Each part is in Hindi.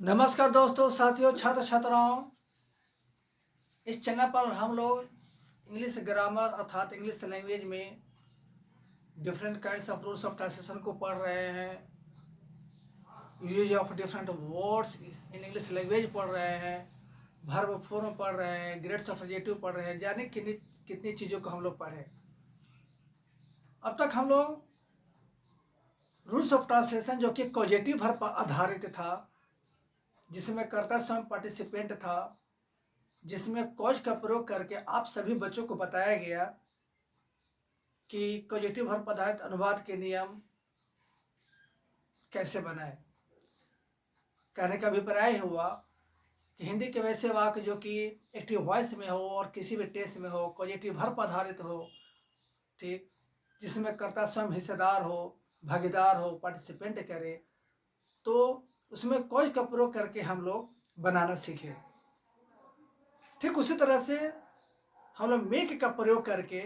नमस्कार दोस्तों, साथियों, छात्र छात्राओं। इस चैनल पर हम लोग इंग्लिश ग्रामर अर्थात इंग्लिश लैंग्वेज में different kinds of rules of translation को पढ़ रहे हैं। Use of different words in English language पढ़ रहे हैं। वर्ब फॉर्म पढ़ रहे हैं। ग्रेड्स ऑफ एडजेक्टिव पढ़ रहे हैं। जाने कितनी कितनी चीज़ों को हम लोग पढ़े। अब तक हम लोग रूल्स ऑफ ट्रांसलेशन जो कि कॉजेटिव वर्ब पर आधारित था, जिसमें कर्ता सम पार्टिसिपेंट था, जिसमें कॉज का प्रयोग करके आप सभी बच्चों को बताया गया कि कॉजेटिव वर्ब पर आधारित अनुवाद के नियम कैसे बनाए। कहने का अभिप्राय हुआ कि हिंदी के वैसे वाक्य जो कि एक्टिव वॉइस में हो और किसी भी टेंस में हो, कॉजेटिव वर्ब पर आधारित हो, ठीक, जिसमें कर्ता स्वयं हिस्सेदार हो, भागीदार हो, पार्टिसिपेंट करे, तो उसमें कॉज का प्रयोग करके हम लोग बनाना सीखे। ठीक उसी तरह से हम लोग मेक का प्रयोग करके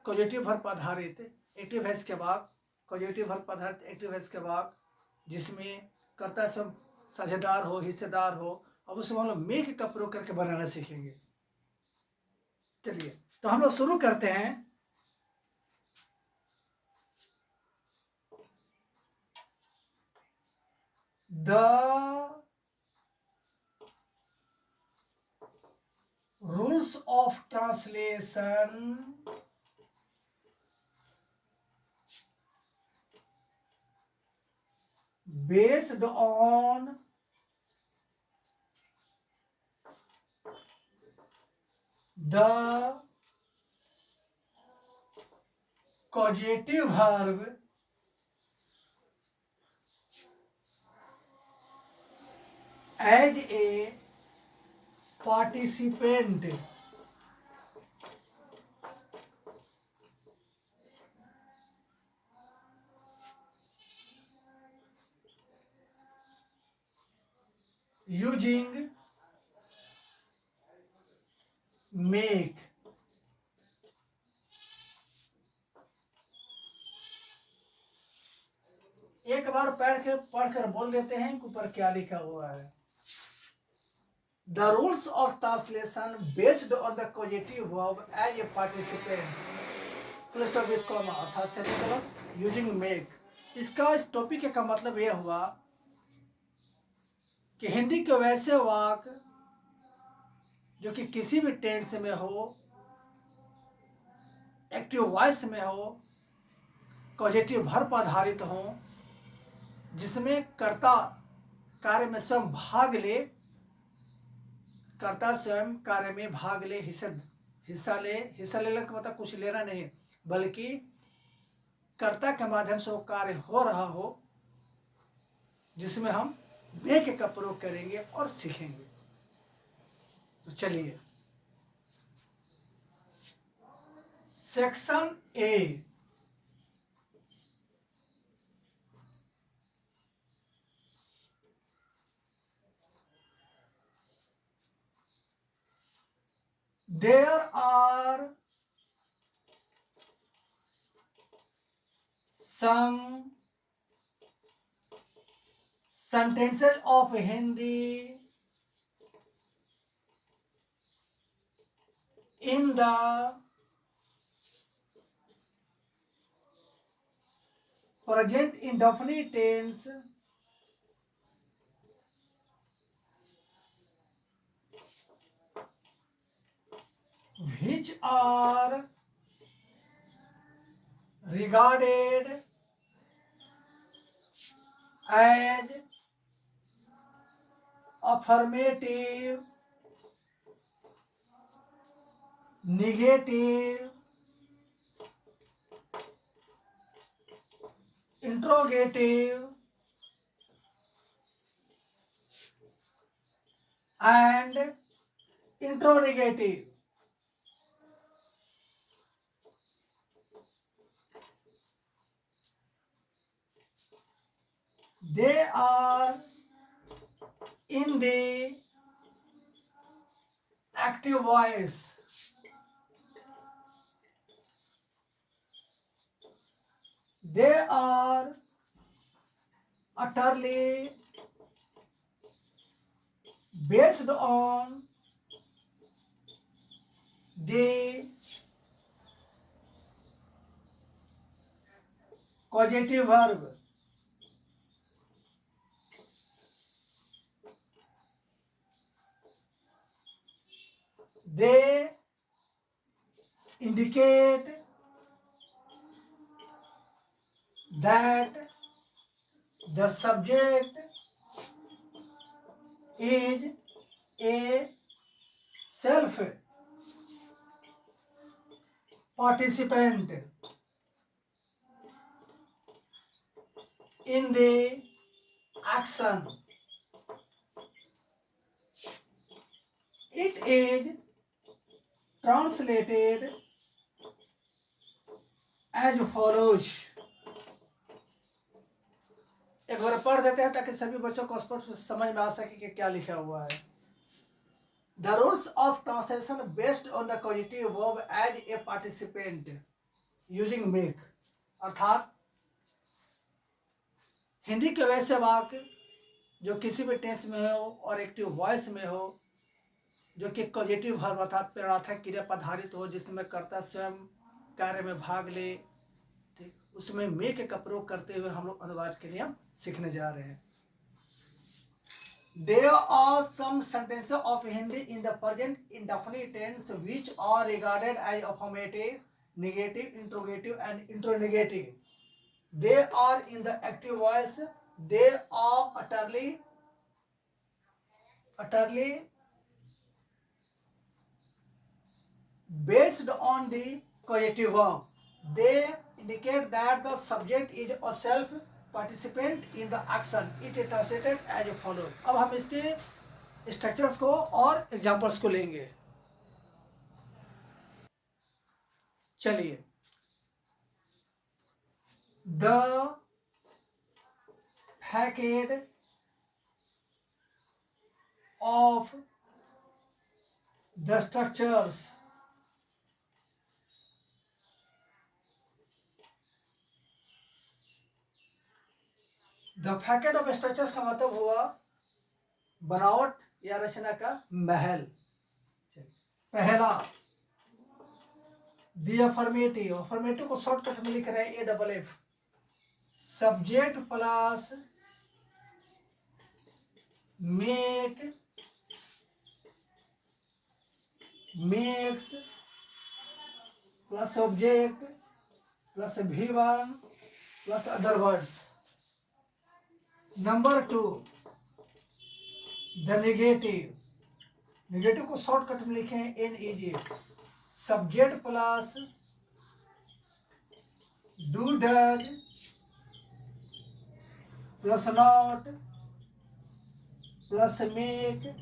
कॉजेटिव वर्ब पर आधारित एक्टिव वॉइस के बाद, कॉजेटिव वर्ब पर आधारित एक्टिव वॉइस के बाद, जिसमें कर्ता सब साझेदार हो, हिस्सेदार हो, अब उसमें हम लोग मेक का प्रयोग करके बनाना सीखेंगे। चलिए, तो हम लोग शुरू करते हैं। The rules of translation based on the causative verb as a participant using make। एक बार पढ़कर बोल देते हैं कि ऊपर क्या लिखा हुआ है। The rules of translation based on the causative verb as a participant, full stop with comma, अर्थात सेमीकोलन using make। इसका इस टॉपिक का मतलब यह हुआ कि हिंदी के वैसे वाक्य जो कि किसी भी टेंस में हो, एक्टिव वॉइस में हो, कॉजेटिव वर्ब पर आधारित हो, जिसमें कर्ता कार्य में स्वयं भाग ले, कर्ता स्वयं कार्य में भाग ले, हिस्सा लेने का मतलब कुछ लेना नहीं, बल्कि कर्ता के माध्यम से वो कार्य हो रहा हो, जिसमें हम मेक का प्रयोग करेंगे और सीखेंगे। तो चलिए, section A. There are some sentences of Hindi in the present indefinite tense which are regarded as affirmative, negative, interrogative and interrogative। They are in the active voice। They are utterly based on the causative verb. They indicate that the subject is a self participant in the action. It is translated as follows. एक बार पढ़ देते हैं ताकि सभी बच्चों को स्पष्ट समझ में आ सके कि क्या लिखा हुआ है. The rules of translation based on the causative verb as a participant using make. अर्थात हिंदी के वैसे वाक्य जो किसी भी टेंस में हो और एक्टिव वॉइस में हो, जो कि कॉजेटिव वर्ब अर्थात प्रेरणार्थक क्रिया पर आधारित हो, जिसमें कर्ता स्वयं कार्य में भाग ले, ठीक, उसमें मेक का प्रयोग करते हुए हम लोग अनुवाद के नियम सीखने जा रहे हैं. There are some sentences of Hindi in the present indefinite tense which are regarded as affirmative, negative, interrogative, and interrogative. They are in the active voice. They are utterly based on the causative verb. They indicate that the subject is a self participant in the action. It is translated as follows. अब हम इसके स्ट्रक्चर्स को और एग्जांपल्स को लेंगे. चलिए. The facade of the structures the facet of structures का मतलब हुआ बनावट या रचना का महल. पहला दी अफर्मेटिव. अफर्मेटिव को शॉर्टकट में लिख रहे हैं AFF. Subject plus make makes plus object plus V1 plus other words. Number 2 the negative. Negative को शॉर्टकट में लिखे हैं NEG. Subject plus do does plus not plus make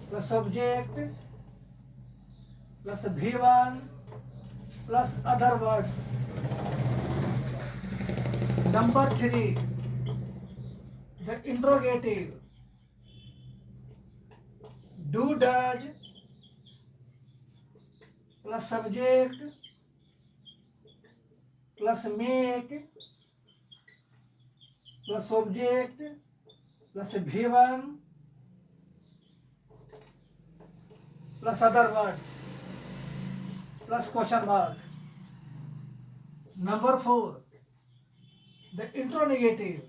plus object plus V1 plus other words. Number 3 the interrogative. Do does plus subject plus make plus object plus V1 plus other words plus question mark. Number 4 the interrogative.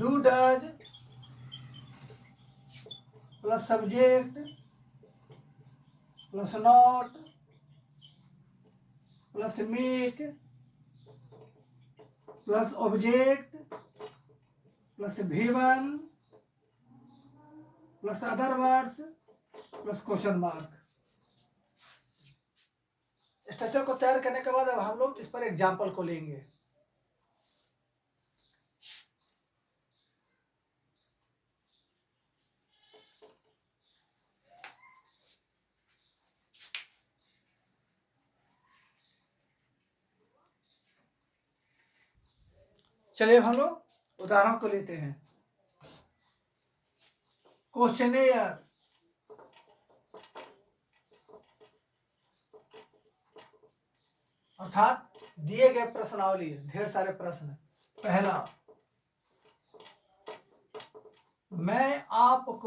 Do does plus subject plus not plus make plus object plus V1 plus other words plus question mark. Structure को तैयार करने के बाद अब हम लोग इस पर एग्जाम्पल को लेंगे. चलिए हम लोग उदाहरण को लेते हैं. क्वेश्चनेयर. अर्थात दिए गए प्रश्नावली, ढेर सारे प्रश्न. पहला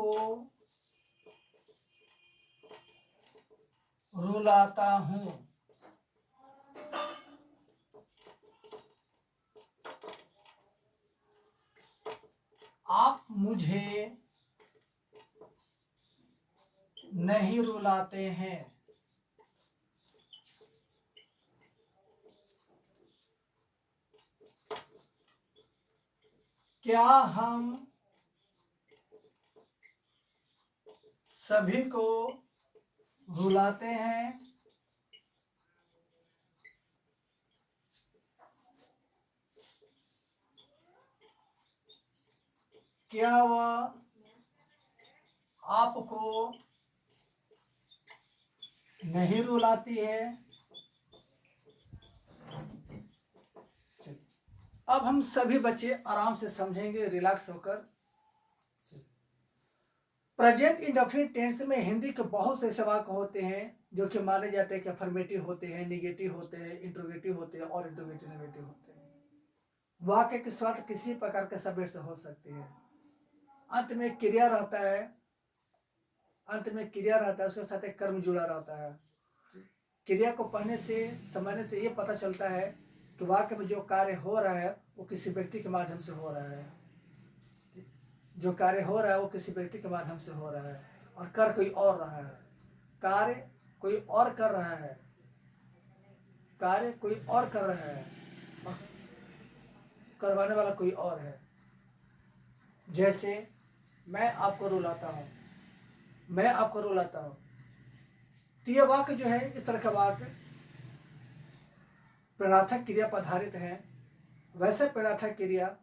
को रुलाता हूँ। आप मुझे नहीं रुलाते हैं। क्या हम सभी को रुलाते हैं? क्या वह आपको नहीं रुलाती है? अब हम सभी बच्चे आराम से समझेंगे, रिलैक्स होकर। प्रेजेंट इंडेफिनिट टेंस में हिंदी के बहुत से ऐसे वाक्य होते हैं जो कि माने जाते हैं कि अफर्मेटिव होते हैं, निगेटिव होते हैं, इंट्रोगेटिव होते हैं और इंट्रोगेटिव नेगेटिव होते हैं। वाक्य की शुरुआत किसी प्रकार के सब्जेक्ट से हो सकती है। अंत में क्रिया रहता है, उसके साथ एक कर्म जुड़ा रहता है। क्रिया को पढ़ने से समझने से ये पता चलता है कि वाक्य में जो कार्य हो रहा है वो किसी व्यक्ति के माध्यम से हो रहा है। जो कार्य हो रहा है वो किसी व्यक्ति के माध्यम से हो रहा है और कर कोई और रहा है। कार्य कोई और कर रहा है, कार्य कोई और कर रहा है और करवाने वाला कोई और है। जैसे मैं आपको रुलाता हूँ, मैं आपको रुलाता हूँ। तो यह वाक्य जो है, इस तरह का वाक्य प्रणर्थक क्रिया पर आधारित है। वैसे प्रणर्थक क्रिया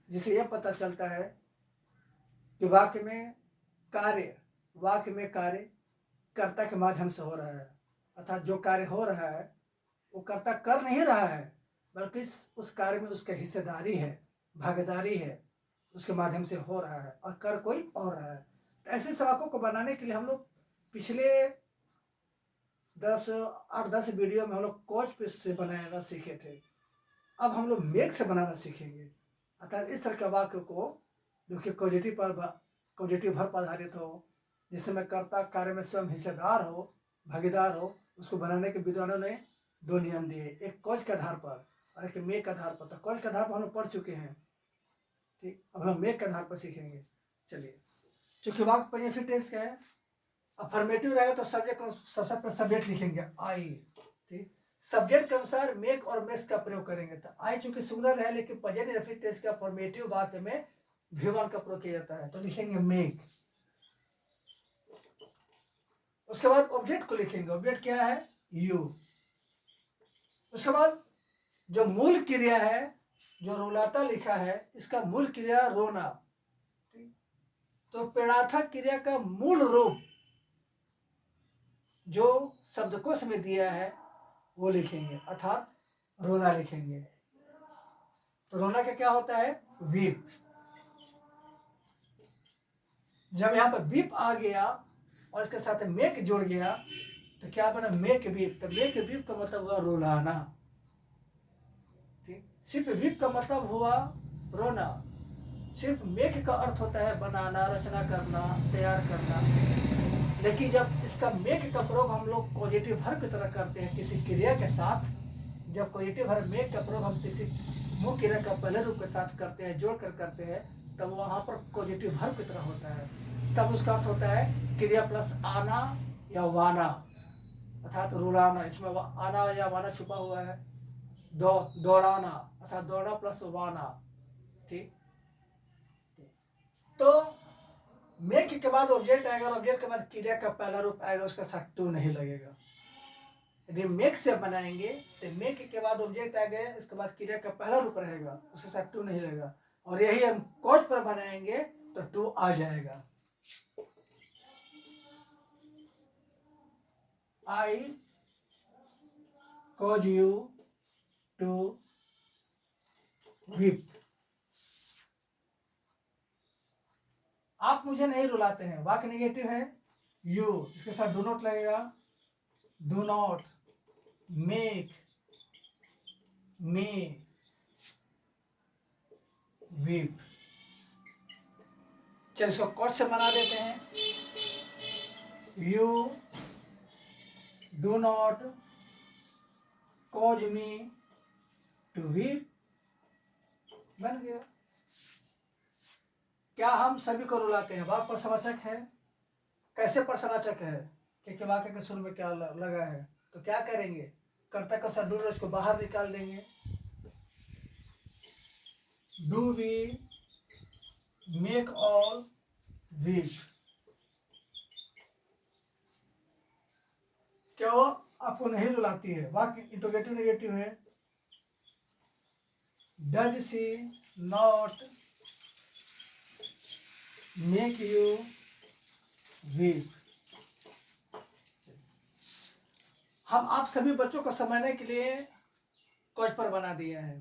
जिसे यह पता चलता है कि वाक्य में कार्य कर्ता के माध्यम से हो रहा है, अर्थात जो कार्य हो रहा है वो कर्ता कर नहीं रहा है, बल्कि उस कार्य में उसका हिस्सेदारी है, भागीदारी है, उसके माध्यम से हो रहा है और कर कोई और रहा है। तो ऐसे वाक्यों को बनाने के लिए हम लोग पिछले 8-10 वीडियो में हम लोग कोच से बनाना सीखे थे। अब हम लोग मेक से बनाना सीखेंगे। अर्थात इस तरह के वाक्य को जो कि पॉजिटिव वर्ब पर आधारित हो, जिसमें कर्ता कार्य में स्वयं हिस्सेदार हो, भागीदार हो, उसको बनाने के विद्वानों ने 2 नियम दिए, एक कॉज के आधार पर और एक मेक के आधार पर। तो कॉज के आधार पर हम लोग पढ़ चुके हैं, ठीक। अब हम मेक के आधार पर सीखेंगे। चलिए, चूंकि वाक्य पर फिर टेंस क्या है, अफर्मेटिव रहेगा तो सब्जेक्ट को सबसे पहले सब्जेक्ट लिखेंगे आई, ठीक। सब्जेक्ट के अनुसार मेक और मेक्स का प्रयोग करेंगे। तो आई चूंकि सिंगुलर है लेकिन प्रेजेंट इंडेफिनिट टेंस के अफर्मेटिव वाक्य में V1 का प्रयोग किया जाता है, तो लिखेंगे मेक। उसके बाद ऑब्जेक्ट को लिखेंगे, ऑब्जेक्ट क्या है, यू। उसके बाद जो मूल क्रिया है, जो रुलाता लिखा है, इसका मूल क्रिया रोना। तो प्रेरणार्थक क्रिया का मूल रूप जो शब्दकोश में दिया है वो लिखेंगे, अर्थात रोना लिखेंगे। तो रोना का क्या होता है, वीप। जब यहाँ पर वीप आ गया और इसके साथ मेक जुड़ गया तो क्या बना, मेक वीप। तो मेक वीप का मतलब हुआ रुलाना, ठीक। सिर्फ वीप का मतलब हुआ रोना। सिर्फ मेक का अर्थ होता है बनाना, रचना करना, तैयार करना। लेकिन जब इसका मेक का प्रयोग हम लोग पॉजिटिव वर्ब की तरह करते हैं किसी क्रिया के साथ, जब पॉजिटिव वर्ब मेक का प्रयोग हम किसी मुख्य क्रिया का पहले रूप के साथ करते हैं, जोड़कर करते हैं, तब वहाँ पर पॉजिटिव वर्ब की तरह होता है। तब उसका अर्थ होता है क्रिया प्लस आना या वाना, अर्थात रुलाना। इसमें आना या वाना छुपा हुआ है। दौड़ाना अर्थात दौड़ना प्लस वाना, ठीक। तो मेक के बाद ऑब्जेक्ट आएगा और ऑब्जेक्ट के बाद क्रिया का पहला रूप आएगा, उसका साथ टू नहीं लगेगा। यदि मेक से बनाएंगे तो मेक के बाद ऑब्जेक्ट आ गए, उसके बाद क्रिया का पहला रूप रहेगा, उसके साथ टू नहीं लगेगा। और यही हम कॉज पर बनाएंगे तो टू आ जाएगा। आई कॉज यू टू वीप। आप मुझे नहीं रुलाते हैं, वाक्य नेगेटिव है, यू, इसके साथ डू नॉट लगेगा, do not make me weep. चलिए इसको कॉज से बना देते हैं। You do not cause me to weep. बन गया। क्या हम सभी को रुलाते हैं? वाक्य प्रश्नवाचक है। कैसे प्रश्नवाचक है? क्योंकि वाक्य के शुरू में क्या लगा है, तो क्या करेंगे? कर्ता का सा डू उसको बाहर निकाल देंगे। Do we make all weep. क्या वो आपको नहीं रुलाती है? वाक्य इंटरोगेटिव नेगेटिव है। Does she not make you weep. हम आप सभी बच्चों को समझने के लिए कॉज पर बना दिए हैं।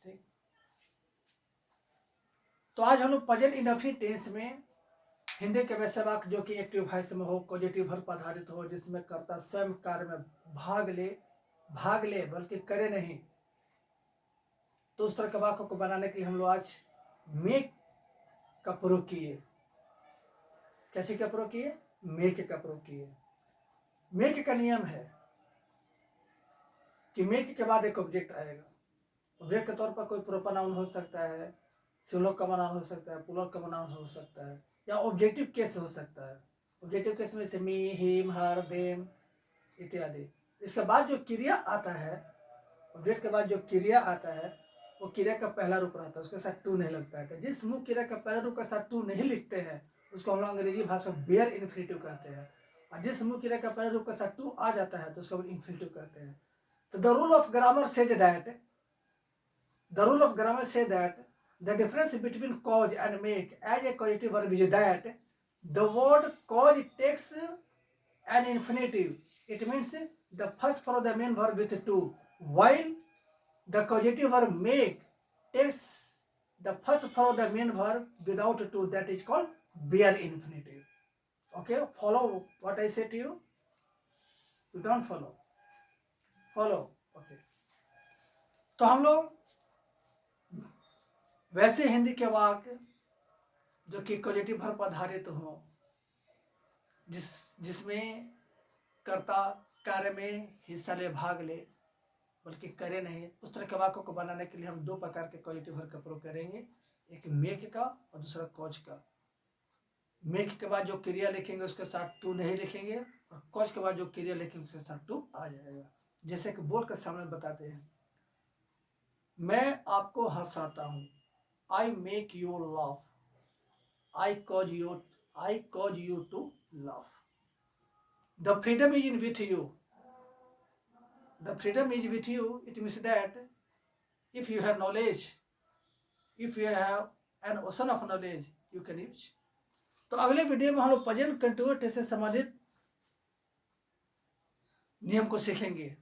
ठीक। तो आज हम लोग प्रेजेंट इंडेफिनिट टेंस में हिंदी के वैसे वाक्य जो कि एक्टिव वॉइस में हो, पॉजिटिव वर्ब पर आधारित हो, जिसमें कर्ता स्वयं कार्य में भाग ले बल्कि करे नहीं, तो उस तरह के वाक्य को बनाने के लिए हम लोग आज मेक का प्रयोग किए। कैसे का प्रयोग किए? मेक का प्रयोग किए। मेक का नियम है कि मेक के बाद एक ऑब्जेक्ट आएगा। ऑब्जेक्ट के तौर पर कोई प्रोपर नाउन हो सकता है, सिंगुलर कॉमन नाउन हो सकता है, प्लूरल कॉमन नाउन हो सकता है, या ऑब्जेक्टिव केस हो सकता है। ऑब्जेक्टिव केस में से मी, हिम, हर, देम इत्यादि। इसके बाद जो क्रिया आता है, ऑब्जेक्ट के बाद जो क्रिया आता है, वो क्रिया का पहला रूप रहता है, उसके साथ टू नहीं लगता है। जिस समूह क्रिया का पहला रूप के साथ टू नहीं लिखते हैं उसको हम लोग अंग्रेजी भाषा में बेयर इन्फिनिटिव कहते हैं, और जिस समूह क्रिया का पहला रूप के साथ टू आ जाता है तो उसको हम इन्फिनिटिव कहते हैं। तो the rule of grammar says that the difference between cause and make as a causative verb is that the word cause takes an infinitive. It means the first for the main verb with to, while the causative verb make takes the first for the main verb without to. That is called bare infinitive. Okay, follow what I say to you? You don't follow. Okay. तो हम लोग वैसे हिंदी के वाक्य जो कि कॉजेटिव वर्ब पर आधारित हो, जिसमें कर्ता कार्य में हिस्सा ले, भाग ले बल्कि करे नहीं, उस तरह के वाक्यों को बनाने के लिए हम दो प्रकार के कॉजेटिव वर्ब का प्रयोग करेंगे। एक मेक का और दूसरा कॉज का। मेक के बाद जो क्रिया लिखेंगे उसके साथ टू नहीं लिखेंगे, और कॉज के बाद जो क्रिया लिखेंगे उसके साथ टू आ जाएगा। जैसे कि बोल कर सामने बताते हैं, मैं आपको हंसाता हूँ। I make you laugh. I cause you to laugh. The freedom is with you. The freedom is with you. It means that if you have knowledge, if you have an ocean of knowledge, you can use. तो अगले वीडियो में हम लोग प्रेजेंट कंटिन्यूअस से संबंधित नियम को सीखेंगे।